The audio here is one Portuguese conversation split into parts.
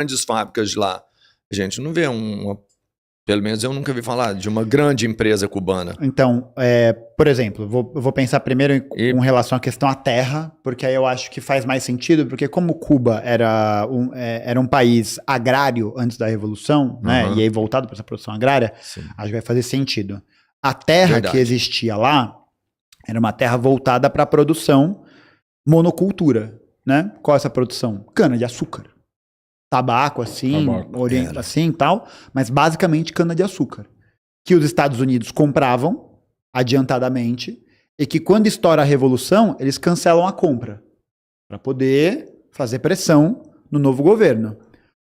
grandes fábricas de lá. A gente não vê pelo menos eu nunca vi falar de uma grande empresa cubana. Então, por exemplo, vou pensar primeiro com relação à questão à terra, porque aí eu acho que faz mais sentido, porque como Cuba era um país agrário antes da Revolução, né, e aí voltado para essa produção agrária, Sim. acho que vai fazer sentido. A terra que existia lá era uma terra voltada para a produção monocultura, né? Qual é essa produção? Cana-de-açúcar. Tabaco, assim, assim e tal, mas basicamente cana-de-açúcar. Que os Estados Unidos compravam adiantadamente e que quando estoura a Revolução, eles cancelam a compra para poder fazer pressão no novo governo.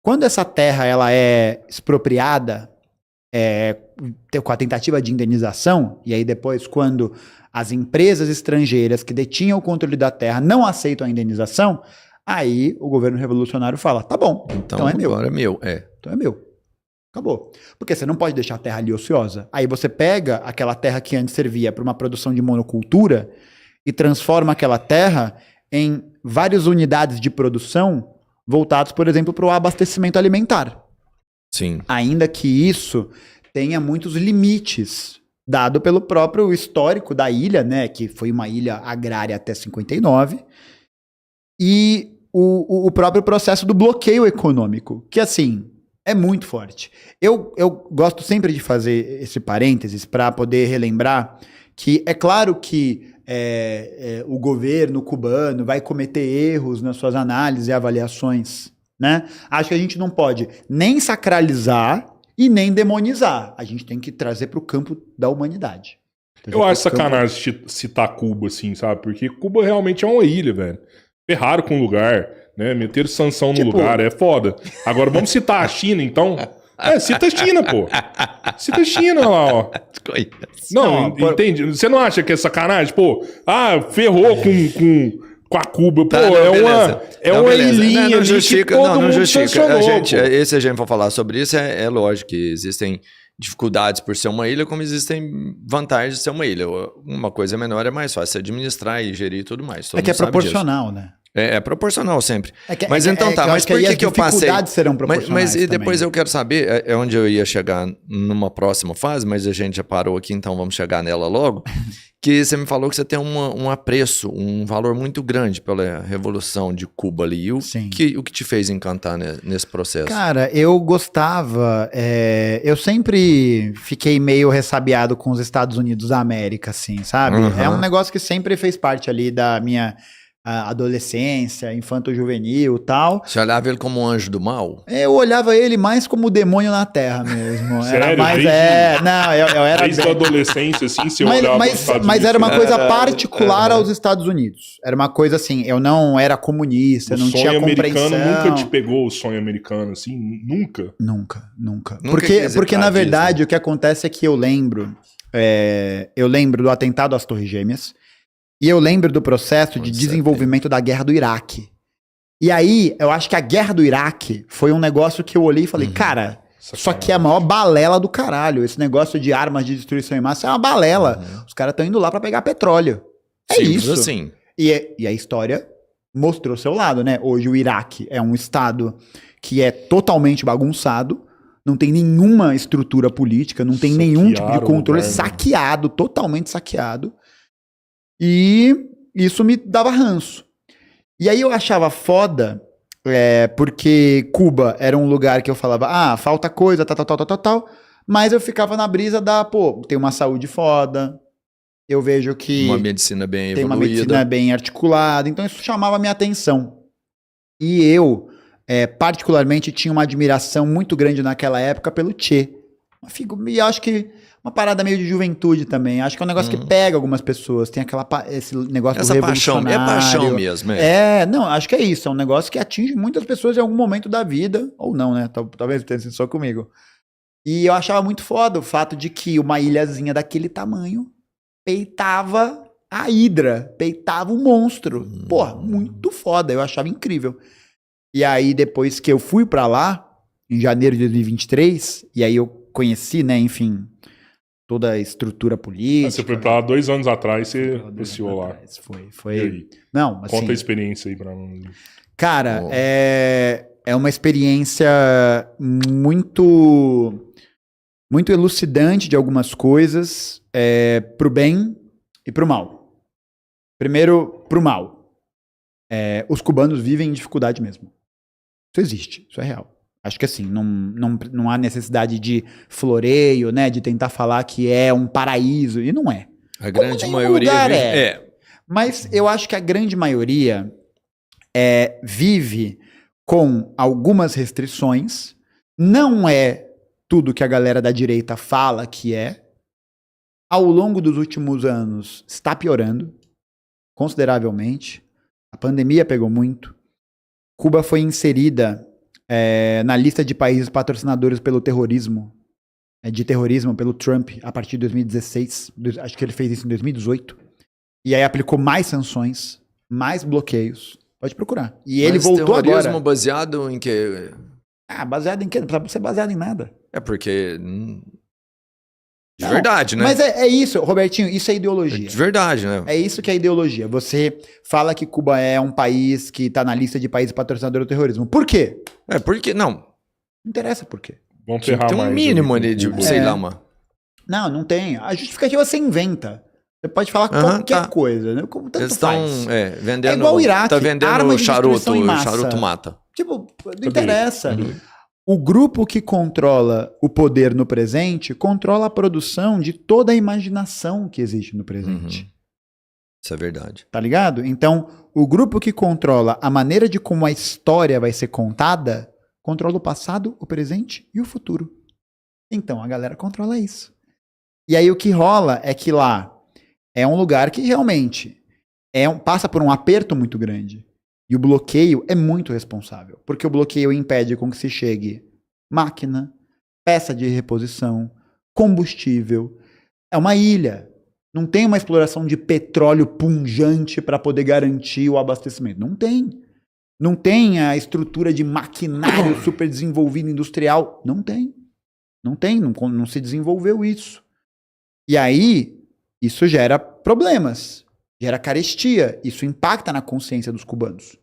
Quando essa terra ela é expropriada com a tentativa de indenização, e aí depois quando as empresas estrangeiras que detinham o controle da terra não aceitam a indenização, aí o governo revolucionário fala, tá bom, então é meu. Agora é meu, Então é meu. Acabou. Porque você não pode deixar a terra ali ociosa. Aí você pega aquela terra que antes servia para uma produção de monocultura e transforma aquela terra em várias unidades de produção voltadas, por exemplo, para o abastecimento alimentar. Sim. Ainda que isso tenha muitos limites, dado pelo próprio histórico da ilha, né, que foi uma ilha agrária até 59, e o próprio processo do bloqueio econômico, que assim, é muito forte. Eu gosto sempre de fazer esse parênteses para poder relembrar que é claro que o governo cubano vai cometer erros nas suas análises e avaliações, né? Acho que a gente não pode nem sacralizar e nem demonizar. A gente tem que trazer para o campo da humanidade. Eu acho sacanagem citar Cuba, assim, sabe? Porque Cuba realmente é uma ilha, velho. Ferraram com o lugar, né? Meteram sanção no lugar, é foda. Agora vamos citar a China, então. Cita a China, pô. Cita a China lá, ó. Não, entende? Você não acha que é sacanagem? Pô, ferrou com a Cuba. Pô, uma ilhinha não ali justifica, que todo não mundo justifica. sancionou, Se a gente for falar sobre isso, é lógico que existem dificuldades por ser uma ilha, como existem vantagens de ser uma ilha. Uma coisa menor é mais fácil administrar e gerir e tudo mais. É que é proporcional, né? É proporcional sempre. Mas então tá, mas por que eu passei? As dificuldades serão proporcionais mas depois também. eu quero saber, é onde eu ia chegar numa próxima fase, mas a gente já parou aqui, então vamos chegar nela logo, que você me falou que você tem um apreço, um valor muito grande pela Revolução de Cuba ali. O que te fez encantar nesse processo? Cara, eu gostava, eu sempre fiquei meio ressabiado com os Estados Unidos da América, assim, sabe? É um negócio que sempre fez parte ali da minha adolescência, infanto-juvenil e tal. Você olhava ele como um anjo do mal? Eu olhava ele mais como o demônio na terra mesmo. Sério? Era mais, não, eu era... Desde a adolescência, assim, você olhava os Estados mas Unidos, era uma coisa particular aos Estados Unidos. Era uma coisa assim, eu não era comunista, eu não tinha compreensão. O sonho americano nunca te pegou, o sonho americano, assim? Nunca? Nunca. Porque na verdade, o que acontece é que eu lembro do atentado às Torres Gêmeas, e eu lembro do processo de desenvolvimento da guerra do Iraque. E aí, eu acho que a guerra do Iraque foi um negócio que eu olhei e falei, cara, isso aqui é a maior balela do caralho. Esse negócio de armas de destruição em massa é uma balela. Os caras estão indo lá pra pegar petróleo. É isso. Assim. E a história mostrou seu lado, né? Hoje o Iraque é um estado que é totalmente bagunçado, não tem nenhuma estrutura política, não tem nenhum tipo de controle, saqueado, totalmente saqueado. E isso me dava ranço. E aí eu achava foda, porque Cuba era um lugar que eu falava, falta coisa, tal, mas eu ficava na brisa tem uma saúde foda, eu vejo que uma medicina bem tem evoluída, uma medicina bem articulada, então isso chamava a minha atenção. E eu, particularmente, tinha uma admiração muito grande naquela época pelo Che. E acho que uma parada meio de juventude também. Acho que é um negócio que pega algumas pessoas. Tem esse negócio do revolucionário. É paixão mesmo. Não, acho que é isso. É um negócio que atinge muitas pessoas em algum momento da vida. Ou não, né? Talvez tenha sido só comigo. E eu achava muito foda o fato de que uma ilhazinha daquele tamanho peitava a Hidra. Peitava o monstro. Porra, muito foda. Eu achava incrível. E aí, depois que eu fui pra lá, em janeiro de 2023, e aí eu conheci, né, enfim, toda a estrutura política. Você foi pra lá 2 anos atrás, você passeou lá. Foi. E aí? Não, assim, conta a experiência aí pra nós. Cara, é uma experiência muito, muito elucidante de algumas coisas, pro bem e pro mal. Primeiro, pro mal. Os cubanos vivem em dificuldade mesmo. Isso existe, isso é real. Acho que assim, não há necessidade de floreio, né? De tentar falar que é um paraíso, e não é. A grande maioria vive, Mas eu acho que a grande maioria vive com algumas restrições. Não é tudo que a galera da direita fala que é. Ao longo dos últimos anos, está piorando consideravelmente. A pandemia pegou muito. Cuba foi inserida na lista de países patrocinadores pelo terrorismo, pelo Trump, a partir de 2016. Acho que ele fez isso em 2018. E aí aplicou mais sanções, mais bloqueios. Pode procurar. E ele voltou agora. Terrorismo baseado em quê? Baseado em quê? Não precisa ser baseado em nada. Porque... De verdade, né? Mas é isso, Robertinho, isso é ideologia. De verdade, né? É isso que é ideologia. Você fala que Cuba é um país que tá na lista de países patrocinadores do terrorismo. Por quê? Porque não. Não interessa por quê. Vamos ferrar tem um mais mínimo ali de, sei lá, mano. Não tem. A justificativa você inventa. Você pode falar qualquer coisa, né? Como tanto Eles faz. Vendendo... É igual o Iraque. Tá vendendo charuto mata. Tipo, não interessa. O grupo que controla o poder no presente controla a produção de toda a imaginação que existe no presente. Isso é verdade. Tá ligado? Então, o grupo que controla a maneira de como a história vai ser contada, controla o passado, o presente e o futuro. Então, a galera controla isso. E aí o que rola é que lá é um lugar que realmente passa por um aperto muito grande. E o bloqueio é muito responsável, porque o bloqueio impede com que se chegue máquina, peça de reposição, combustível. É uma ilha. Não tem uma exploração de petróleo punjante para poder garantir o abastecimento. Não tem. Não tem a estrutura de maquinário super desenvolvido industrial. Não tem. Não se desenvolveu isso. E aí, isso gera problemas. Gera carestia. Isso impacta na consciência dos cubanos.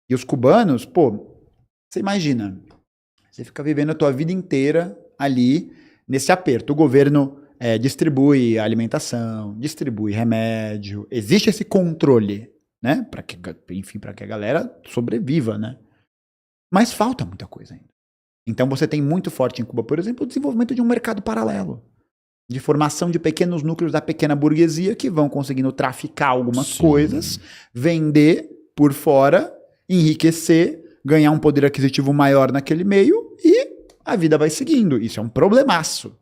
E os cubanos, você imagina, você fica vivendo a tua vida inteira ali nesse aperto. O governo distribui alimentação, distribui remédio. Existe esse controle, né? Para que a galera sobreviva, né? Mas falta muita coisa ainda. Então você tem muito forte em Cuba, por exemplo, o desenvolvimento de um mercado paralelo. De formação de pequenos núcleos da pequena burguesia que vão conseguindo traficar algumas coisas, vender por fora, enriquecer, ganhar um poder aquisitivo maior naquele meio e a vida vai seguindo. Isso é um problemaço.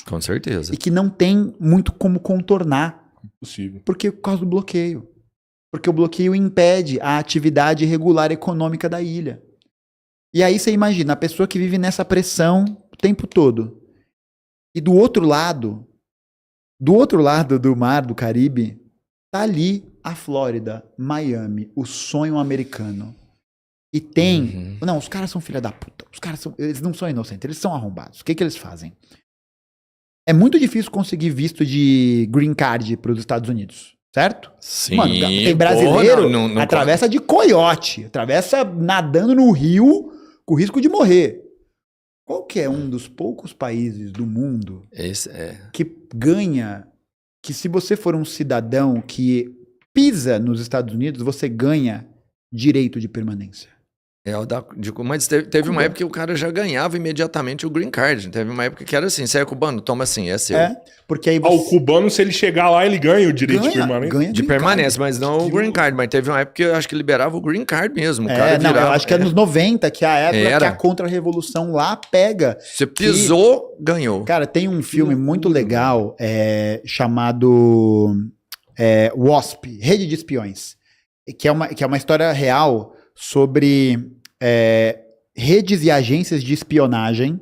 Com certeza. E que não tem muito como contornar. Possível. Por causa do bloqueio. Porque o bloqueio impede a atividade regular econômica da ilha. E aí você imagina, a pessoa que vive nessa pressão o tempo todo. E do outro lado do mar, do Caribe, tá ali a Flórida, Miami, o sonho americano. E tem... Não, os caras são filha da puta. Eles não são inocentes, eles são arrombados. O que eles fazem? É muito difícil conseguir visto de green card para os Estados Unidos, certo? Sim. Mano, tem brasileiro, não atravessa de coiote, atravessa nadando no rio com risco de morrer. Qual que é um dos poucos países do mundo que ganha, que se você for um cidadão que pisa nos Estados Unidos, você ganha direito de permanência? Mas teve uma época que o cara já ganhava imediatamente o green card. Teve uma época que era assim, você é cubano? Toma assim, é seu. Porque aí o cubano, se ele chegar lá, ele ganha o direito de permanência? Ganha de permanência, mas não o green card. Mas teve uma época que eu acho que liberava o green card mesmo. O cara virava, eu acho que é nos 90, que é a época que a contra-revolução lá pega. Você pisou, ganhou. Cara, tem um filme muito legal chamado WASP, Rede de Espiões, que é uma história real sobre redes e agências de espionagem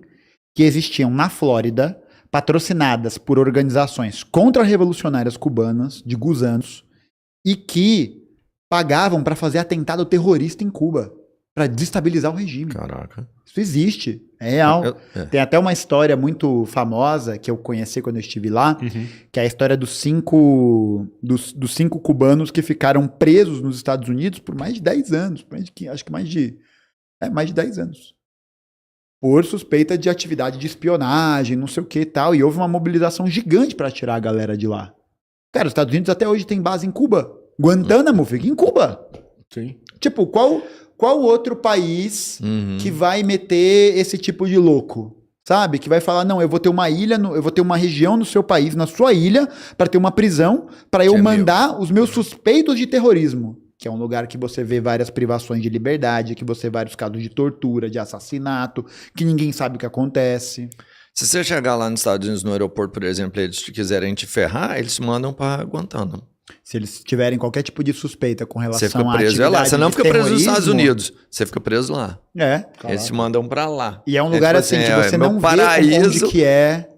que existiam na Flórida, patrocinadas por organizações contra-revolucionárias cubanas de gusanos e que pagavam para fazer atentado terrorista em Cuba, para desestabilizar o regime. Caraca. Isso existe, é real. Tem até uma história muito famosa que eu conheci quando eu estive lá, que é a história dos cinco cubanos que ficaram presos nos Estados Unidos por mais de 10 anos, acho que mais de Mais de 10 anos. Por suspeita de atividade de espionagem, não sei o que e tal. E houve uma mobilização gigante para tirar a galera de lá. Cara, os Estados Unidos até hoje tem base em Cuba. Guantánamo fica em Cuba. Sim. Tipo, qual outro país que vai meter esse tipo de louco? Sabe? Que vai falar, não, eu vou ter uma ilha, eu vou ter uma região no seu país, na sua ilha, para ter uma prisão, para eu mandar os meus suspeitos de terrorismo. Que é um lugar que você vê várias privações de liberdade, que você vê vários casos de tortura, de assassinato, que ninguém sabe o que acontece. Se você chegar lá nos Estados Unidos, no aeroporto, por exemplo, e eles quiserem te ferrar, eles te mandam para Guantánamo. Se eles tiverem qualquer tipo de suspeita com relação você fica à preso atividade lá. Você não fica preso nos Estados terrorismo, Unidos. Você fica preso lá. Eles te mandam para lá. E é um lugar tipo assim que você não vê onde que é.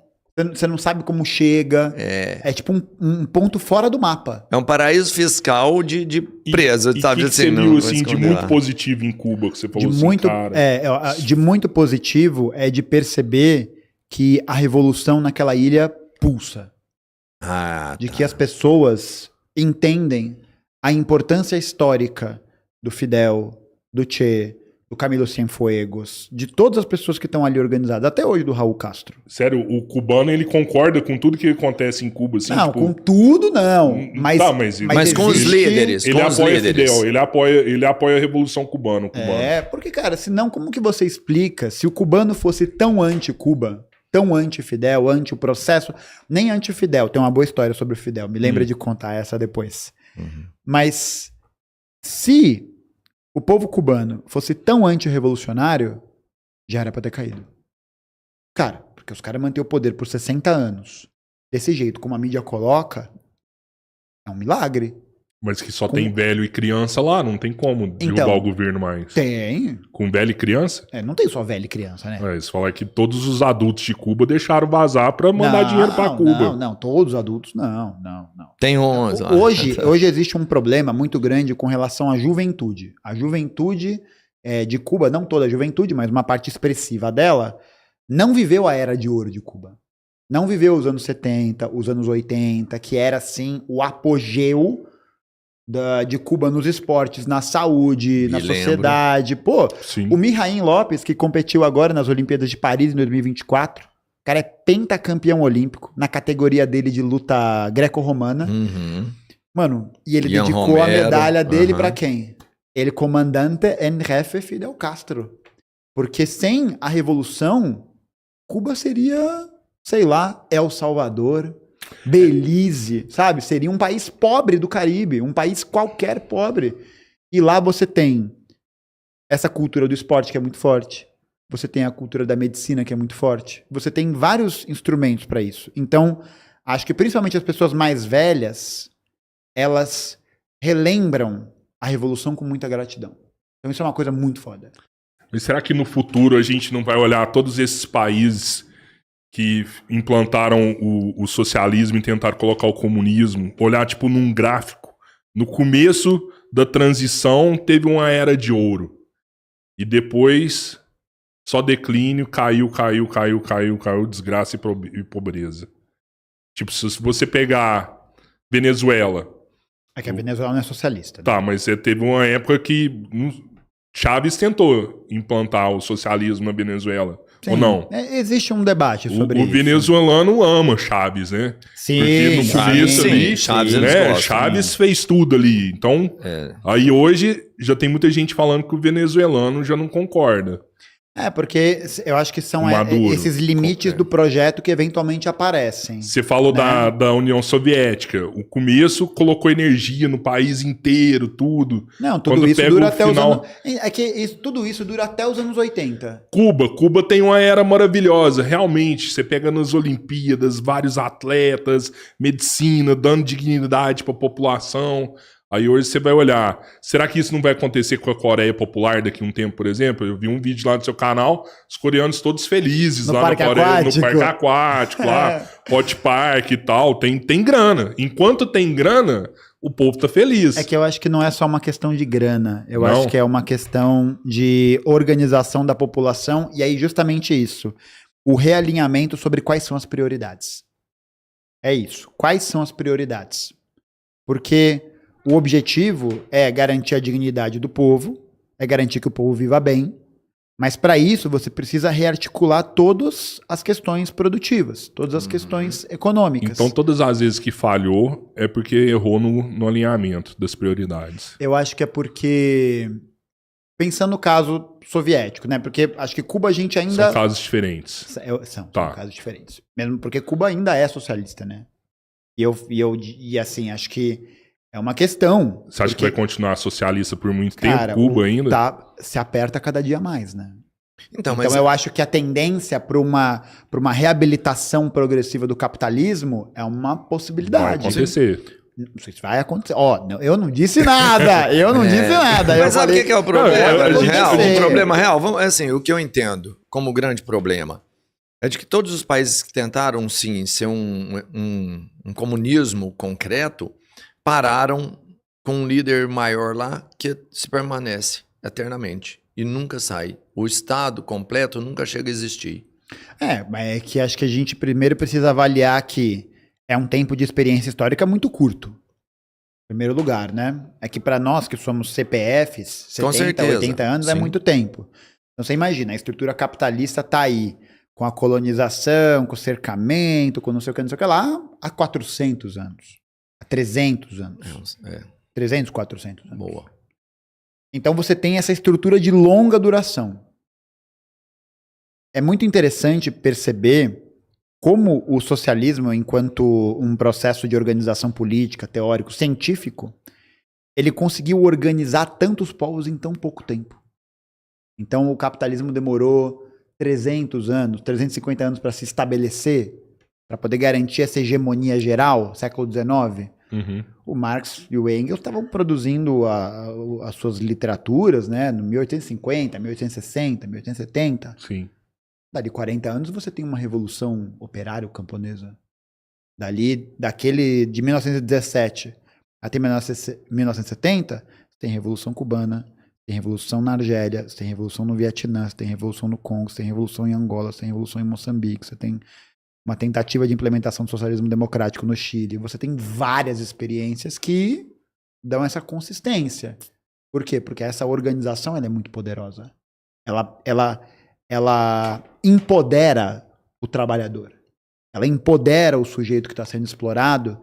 Você não sabe como chega. É tipo um ponto fora do mapa. É um paraíso fiscal de presa, sabe? Que você viu assim, de muito positivo em Cuba, que você falou assim, cara? De muito positivo é de perceber que a revolução naquela ilha pulsa. De que as pessoas entendem a importância histórica do Fidel, do Che, do Camilo Cienfuegos, de todas as pessoas que estão ali organizadas, até hoje do Raul Castro. Sério, o cubano, ele concorda com tudo que acontece em Cuba? Assim, não, tipo, com tudo não. Mas com os líderes. Ele apoia Fidel, ele apoia a Revolução Cubana. Porque, cara, senão como que você explica se o cubano fosse tão anti-Cuba, tão anti-Fidel, anti o processo, nem anti-Fidel, tem uma boa história sobre o Fidel, me lembra de contar essa depois. Mas se o povo cubano fosse tão antirrevolucionário, já era pra ter caído. Cara, porque os caras manter o poder por 60 anos, desse jeito, como a mídia coloca, é um milagre. Mas que só tem velho e criança lá, não tem como derrubar o governo mais. Tem. Com velho e criança? Não tem só velho e criança, né? Eles falam que todos os adultos de Cuba deixaram vazar pra mandar dinheiro pra Cuba. Não, todos os adultos, não. Tem 11. Hoje existe um problema muito grande com relação à juventude. A juventude de Cuba, não toda a juventude, mas uma parte expressiva dela, não viveu a era de ouro de Cuba. Não viveu os anos 70, os anos 80, que era, assim, o apogeu de Cuba nos esportes, na saúde, na sociedade. Pô, o Mijaín Lopes, que competiu agora nas Olimpíadas de Paris em 2024, o cara é pentacampeão olímpico na categoria dele de luta greco-romana. Mano, e ele dedicou Romero, a medalha dele pra quem? Ele, comandante en jefe Fidel Castro. Porque sem a revolução, Cuba seria, sei lá, El Salvador, Belize, sabe? Seria um país pobre do Caribe, um país qualquer pobre. E lá você tem essa cultura do esporte que é muito forte. Você tem a cultura da medicina que é muito forte. Você tem vários instrumentos para isso. Então, acho que principalmente as pessoas mais velhas, elas relembram a revolução com muita gratidão. Então isso é uma coisa muito foda. E será que no futuro a gente não vai olhar todos esses países que implantaram o socialismo e tentaram colocar o comunismo, olhar tipo num gráfico? No começo da transição teve uma era de ouro. E depois só declínio, caiu, desgraça e pobreza. Tipo, se você pegar Venezuela... É que a Venezuela não é socialista. Né? Tá, mas você teve uma época que Chávez tentou implantar o socialismo na Venezuela. Sim, ou não? Existe um debate sobre isso. O venezuelano ama Chávez, né? Sim, porque no começo ali, Chávez fez tudo ali. Então, aí hoje já tem muita gente falando que o venezuelano já não concorda. Porque eu acho que são esses limites do projeto que eventualmente aparecem. Você falou da União Soviética. O começo colocou energia no país inteiro, tudo. Não, tudo isso dura até os anos... tudo isso dura até os anos 80. Cuba tem uma era maravilhosa. Realmente, você pega nas Olimpíadas, vários atletas, medicina, dando dignidade para a população. Aí hoje você vai olhar, será que isso não vai acontecer com a Coreia Popular daqui a um tempo, por exemplo? Eu vi um vídeo lá no seu canal, os coreanos todos felizes no lá parque na Coreia, aquático. No parque aquático, lá, Hot Park e tal, tem grana. Enquanto tem grana, o povo tá feliz. É que eu acho que não é só uma questão de grana, eu acho que é uma questão de organização da população, e aí justamente isso, o realinhamento sobre quais são as prioridades. É isso, quais são as prioridades? Porque... o objetivo é garantir a dignidade do povo, é garantir que o povo viva bem, Mas para isso você precisa rearticular todas as questões produtivas, todas as questões econômicas. Então todas as vezes que falhou é porque errou no alinhamento das prioridades. Eu acho que é porque, pensando no caso soviético, né? Porque acho que Cuba a gente ainda... São casos diferentes. São casos diferentes. Mesmo porque Cuba ainda é socialista, né? E assim, acho que é uma questão. Você acha que vai continuar socialista por muito tempo, Cuba ainda? Se aperta cada dia mais, né? Então eu acho que a tendência para uma reabilitação progressiva do capitalismo é uma possibilidade. Vai acontecer. Não sei se vai acontecer. Eu não disse nada. Eu não disse nada. Mas sabe o que é o problema real? O problema real? Assim, o que eu entendo como grande problema é de que todos os países que tentaram, sim, ser um comunismo concreto, pararam com um líder maior lá que se permanece eternamente e nunca sai. O Estado completo nunca chega a existir. Mas é que acho que a gente primeiro precisa avaliar que é um tempo de experiência histórica muito curto. Em primeiro lugar, né? É que para nós que somos CPFs, 70, 80 anos é muito tempo. Então você imagina, a estrutura capitalista tá aí, com a colonização, com o cercamento, com não sei o que lá, há 400 anos. Há 300 anos. 300, 400 anos. Boa. Então você tem essa estrutura de longa duração. É muito interessante perceber como o socialismo, enquanto um processo de organização política, teórico, científico, ele conseguiu organizar tantos povos em tão pouco tempo. Então o capitalismo demorou 300 anos, 350 anos para se estabelecer, para poder garantir essa hegemonia geral, século XIX. Uhum. O Marx e o Engels estavam produzindo as suas literaturas, né, no 1850, 1860, 1870. Sim. Dali 40 anos você tem uma revolução operário-camponesa. De 1917 até 1970, você tem revolução cubana, tem revolução na Argélia, você tem revolução no Vietnã, você tem revolução no Congo, você tem revolução em Angola, você tem revolução em Moçambique, você tem uma tentativa de implementação do socialismo democrático no Chile. Você tem várias experiências que dão essa consistência. Por quê? Porque essa organização ela é muito poderosa. Ela empodera o trabalhador. Ela empodera o sujeito que está sendo explorado,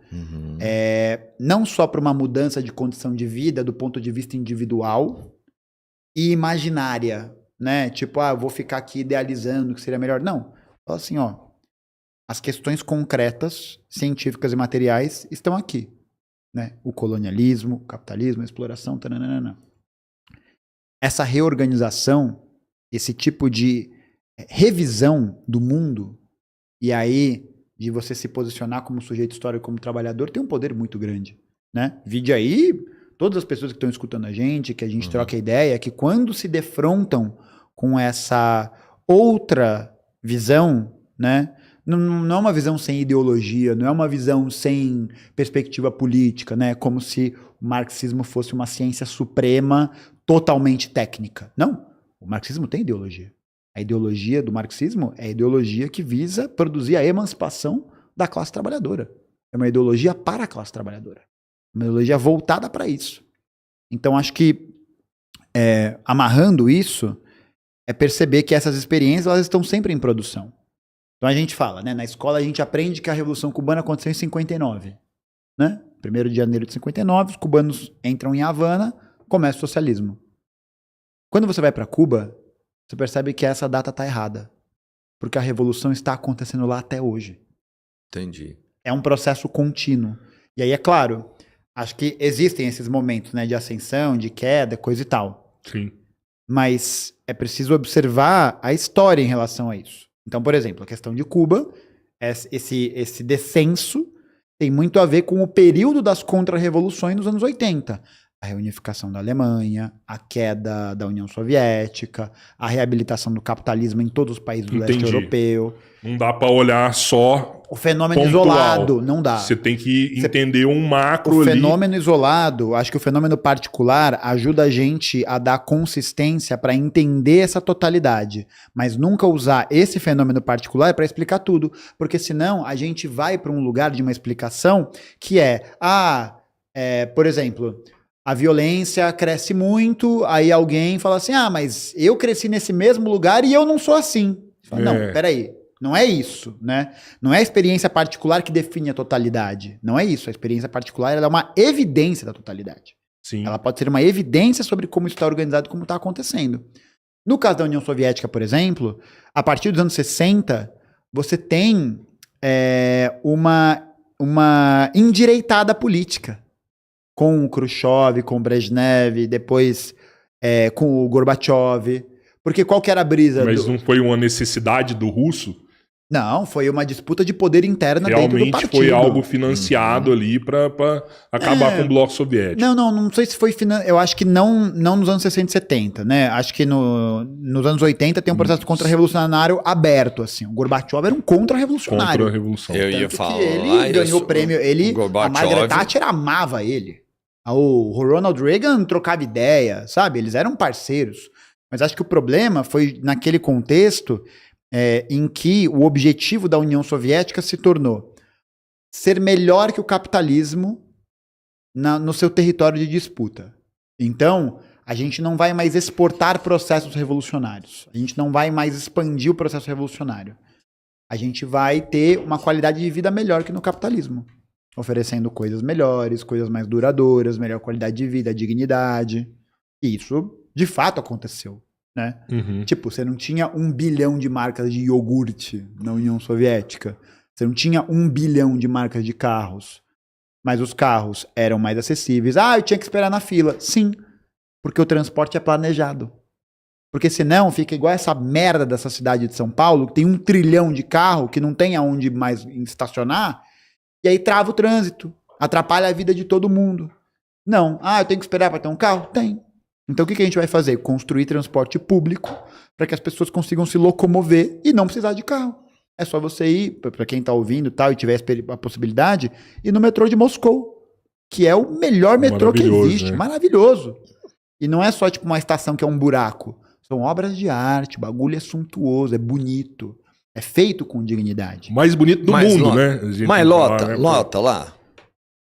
não só para uma mudança de condição de vida do ponto de vista individual e imaginária, né? Tipo, eu vou ficar aqui idealizando que seria melhor. Não. Assim, as questões concretas, científicas e materiais estão aqui, né? O colonialismo, o capitalismo, a exploração, taranana. Essa reorganização, esse tipo de revisão do mundo, e aí de você se posicionar como sujeito histórico, como trabalhador, tem um poder muito grande, né? Vide aí todas as pessoas que estão escutando a gente, que a gente troca ideia, que quando se defrontam com essa outra visão, né? Não é uma visão sem ideologia, não é uma visão sem perspectiva política, né? Como se o marxismo fosse uma ciência suprema, totalmente técnica. Não. O marxismo tem ideologia. A ideologia do marxismo é a ideologia que visa produzir a emancipação da classe trabalhadora. É uma ideologia para a classe trabalhadora. Uma ideologia voltada para isso. Então, acho que amarrando isso, é perceber que essas experiências elas estão sempre em produção. Então, a gente fala, né? Na escola, a gente aprende que a Revolução Cubana aconteceu em 59. Né? 1º de janeiro de 59, os cubanos entram em Havana, começa o socialismo. Quando você vai para Cuba, você percebe que essa data está errada. Porque a revolução está acontecendo lá até hoje. Entendi. É um processo contínuo. E aí, é claro, acho que existem esses momentos, né, de ascensão, de queda, coisa e tal. Sim. Mas é preciso observar a história em relação a isso. Então, por exemplo, a questão de Cuba, esse descenso tem muito a ver com o período das contra-revoluções nos anos 80. A reunificação da Alemanha, a queda da União Soviética, a reabilitação do capitalismo em todos os países do leste europeu. Não dá para olhar só o fenômeno pontual. Isolado, não dá. Você tem que entender um macro ali. O fenômeno isolado, acho que o fenômeno particular ajuda a gente a dar consistência para entender essa totalidade, mas nunca usar esse fenômeno particular para explicar tudo, porque senão a gente vai para um lugar de uma explicação que por exemplo, A violência cresce muito, aí alguém fala assim, mas eu cresci nesse mesmo lugar e eu não sou assim. Fala, não, peraí, não é isso, né? Não é a experiência particular que define a totalidade. Não é isso, a experiência particular ela é uma evidência da totalidade. Sim. Ela pode ser uma evidência sobre como isso está organizado e como está acontecendo. No caso da União Soviética, por exemplo, a partir dos anos 60, você tem uma endireitada política. Com o Khrushchev, com o Brezhnev, depois com o Gorbachev. Porque qual que era a brisa? Mas não foi uma necessidade do russo? Não, foi uma disputa de poder interna dentro do partido. Realmente foi algo financiado ali para acabar com o bloco soviético. Não sei se foi eu acho que não nos anos 60 e 70, né? Acho que nos anos 80 tem um processo contra-revolucionário aberto, assim. O Gorbachev era um contra-revolucionário. Contra-revolução. Eu ia falar. Ele ganhou o prêmio. A Margaret Thatcher amava ele. O Ronald Reagan trocava ideia, sabe? Eles eram parceiros. Mas acho que o problema foi naquele contexto em que o objetivo da União Soviética se tornou ser melhor que o capitalismo no seu território de disputa. Então, a gente não vai mais exportar processos revolucionários. A gente não vai mais expandir o processo revolucionário. A gente vai ter uma qualidade de vida melhor que no capitalismo. Oferecendo coisas melhores, coisas mais duradouras, melhor qualidade de vida, dignidade. E isso, de fato, aconteceu. Né? Uhum. Tipo, você não tinha 1 bilhão de marcas de iogurte na União Soviética. Você não tinha 1 bilhão de marcas de carros. Mas os carros eram mais acessíveis. Eu tinha que esperar na fila. Sim, porque o transporte é planejado. Porque senão fica igual essa merda dessa cidade de São Paulo, que tem 1 trilhão de carro, que não tem aonde mais estacionar, e aí trava o trânsito. Atrapalha a vida de todo mundo. Não. Eu tenho que esperar para ter um carro? Tem. Então o que a gente vai fazer? Construir transporte público para que as pessoas consigam se locomover e não precisar de carro. É só você ir, para quem está ouvindo e tiver a possibilidade, ir no metrô de Moscou, que é o melhor metrô que existe. Né? Maravilhoso. E não é só tipo uma estação que é um buraco. São obras de arte, o bagulho é suntuoso, é bonito, é feito com dignidade. Mais bonito do mundo, né? Mas lota lá.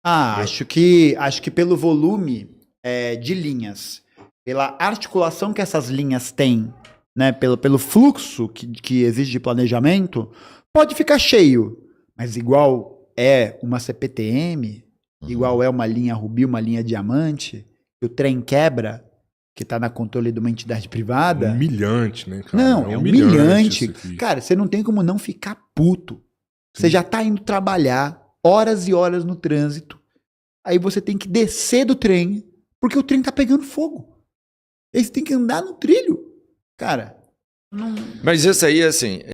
Acho que pelo volume de linhas, pela articulação que essas linhas têm, né, pelo fluxo que existe de planejamento, pode ficar cheio. Mas igual é uma CPTM, igual é uma linha Rubi, uma linha Diamante, que o trem quebra, que está na controle de uma entidade privada... Humilhante, né, cara? Não, é humilhante. Cara, você não tem como não ficar puto. Sim. Você já está indo trabalhar horas e horas no trânsito, aí você tem que descer do trem, porque o trem está pegando fogo. Aí você tem que andar no trilho. Cara, não... Mas isso aí, assim,